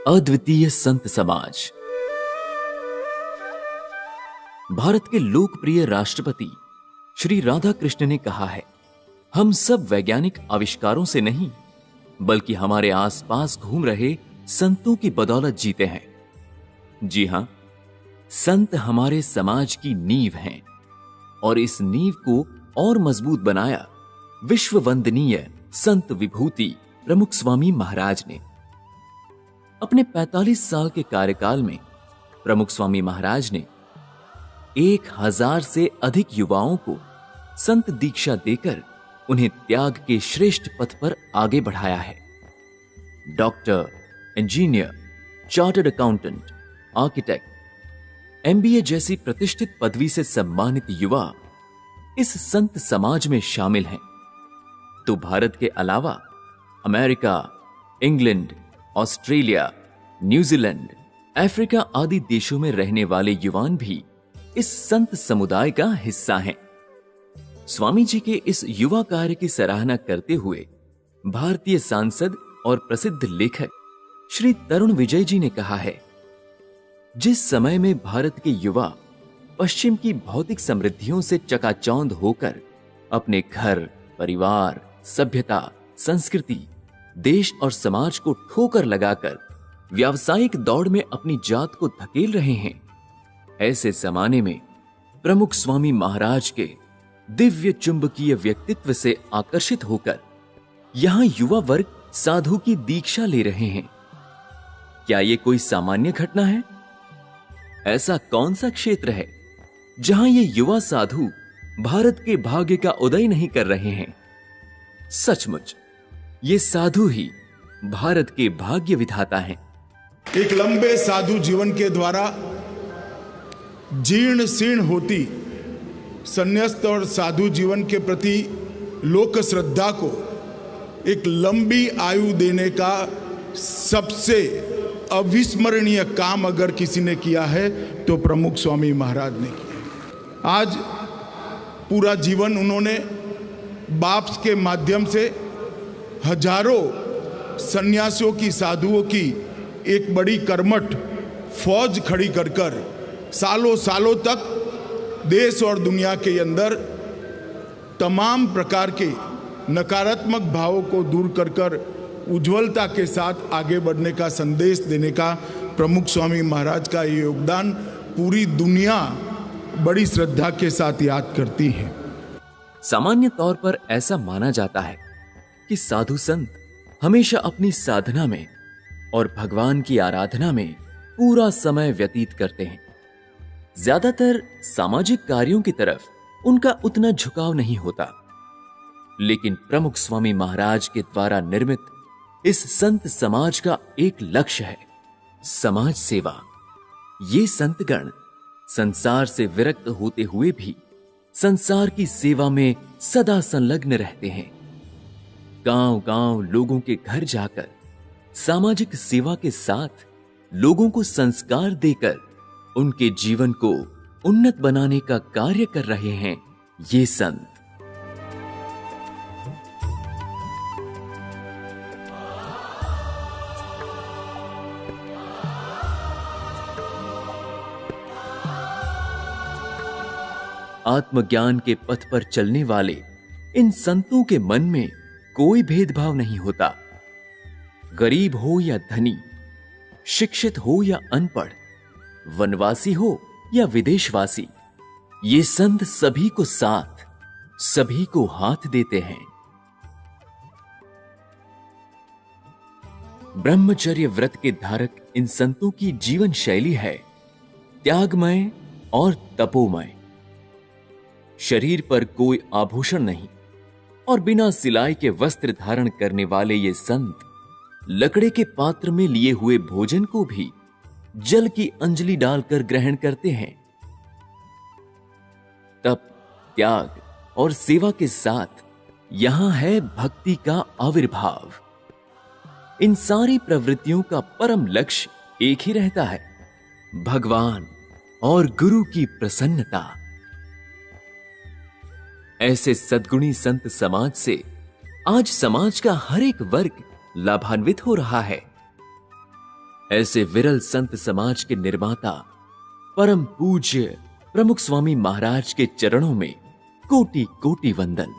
अद्वितीय संत समाज। भारत के लोकप्रिय राष्ट्रपति श्री राधाकृष्ण ने कहा है, हम सब वैज्ञानिक आविष्कारों से नहीं बल्कि हमारे आसपास घूम रहे संतों की बदौलत जीते हैं। जी हां, संत हमारे समाज की नींव हैं और इस नींव को और मजबूत बनाया विश्व वंदनीय संत विभूति प्रमुख स्वामी महाराज ने। अपने 45 साल के कार्यकाल में प्रमुख स्वामी महाराज ने 1000 से अधिक युवाओं को संत दीक्षा देकर उन्हें त्याग के श्रेष्ठ पथ पर आगे बढ़ाया है। Doctor, engineer, chartered accountant, architect, MBA जैसी प्रतिष्ठित पदवी से सम्मानित युवा इस संत समाज में शामिल हैं। तो भारत के अलावा America, England, Australia, New Zealand, Africa आदि देशों में रहने वाले युवान भी इस संत समुदाय का हिस्सा हैं। स्वामी जी के इस युवा कार्य की सराहना करते हुए भारतीय सांसद और प्रसिद्ध लेखक श्री तरुण विजय जी ने कहा है, जिस समय में भारत के युवा पश्चिम की भौतिक समृद्धियों से चकाचौंध होकर अपने घर, परिवार, सभ्यता, संस्कृति, देश और समाज को ठोकर लगाकर व्यावसायिक दौड़ में अपनी जात को धकेल रहे हैं, ऐसे जमाने में प्रमुख स्वामी महाराज के दिव्य चुंबकीय व्यक्तित्व से आकर्षित होकर यहां युवा वर्ग साधु की दीक्षा ले रहे हैं। क्या यह कोई सामान्य घटना है? ऐसा कौन सा क्षेत्र है जहां ये युवा साधु भारत के भाग्य का उदय नहीं कर रहे हैं? सचमुच ये साधु ही भारत के भाग्य विधाता हैं। एक लंबे साधु जीवन के द्वारा जीर्ण शीर्ण होती संन्यास्त और साधु जीवन के प्रति लोक श्रद्धा को एक लंबी आयु देने का सबसे अविस्मरणीय काम अगर किसी ने किया है तो प्रमुख स्वामी महाराज ने किया। आज पूरा जीवन उन्होंने बाप्स के माध्यम से हजारों सन्यासियों की, साधुओं की एक बड़ी कर्मठ फौज खड़ी कर सालों सालों तक देश और दुनिया के अंदर तमाम प्रकार के नकारात्मक भावों को दूर कर उज्ज्वलता के साथ आगे बढ़ने का संदेश देने का प्रमुख स्वामी महाराज का ये योगदान पूरी दुनिया बड़ी श्रद्धा के साथ याद करती है। सामान्य तौर पर ऐसा माना जाता है कि साधु संत हमेशा अपनी साधना में और भगवान की आराधना में पूरा समय व्यतीत करते हैं। ज्यादातर सामाजिक कार्यों की तरफ उनका उतना झुकाव नहीं होता, लेकिन प्रमुख स्वामी महाराज के द्वारा निर्मित इस संत समाज का एक लक्ष्य है समाज सेवा। ये संतगण संसार से विरक्त होते हुए भी संसार की सेवा में सदा संलग्न रहते हैं। गांव-गांव लोगों के घर जाकर सामाजिक सेवा के साथ लोगों को संस्कार देकर उनके जीवन को उन्नत बनाने का कार्य कर रहे हैं ये संत। आत्मज्ञान के पथ पर चलने वाले इन संतों के मन में कोई भेदभाव नहीं होता। गरीब हो या धनी, शिक्षित हो या अनपढ़, वनवासी हो या विदेशवासी, ये संत सभी को साथ, सभी को हाथ देते हैं। ब्रह्मचर्य व्रत के धारक इन संतों की जीवन शैली है त्यागमय और तपोमय। शरीर पर कोई आभूषण नहीं और बिना सिलाई के वस्त्र धारण करने वाले ये संत लकड़े के पात्र में लिए हुए भोजन को भी जल की अंजलि डालकर ग्रहण करते हैं। तप, त्याग और सेवा के साथ यहां है भक्ति का आविर्भाव। इन सारी प्रवृत्तियों का परम लक्ष्य एक ही रहता है, भगवान और गुरु की प्रसन्नता। ऐसे सद्गुणी संत समाज से आज समाज का हर एक वर्ग लाभान्वित हो रहा है। ऐसे विरल संत समाज के निर्माता परम पूज्य प्रमुख स्वामी महाराज के चरणों में कोटि कोटि वंदन।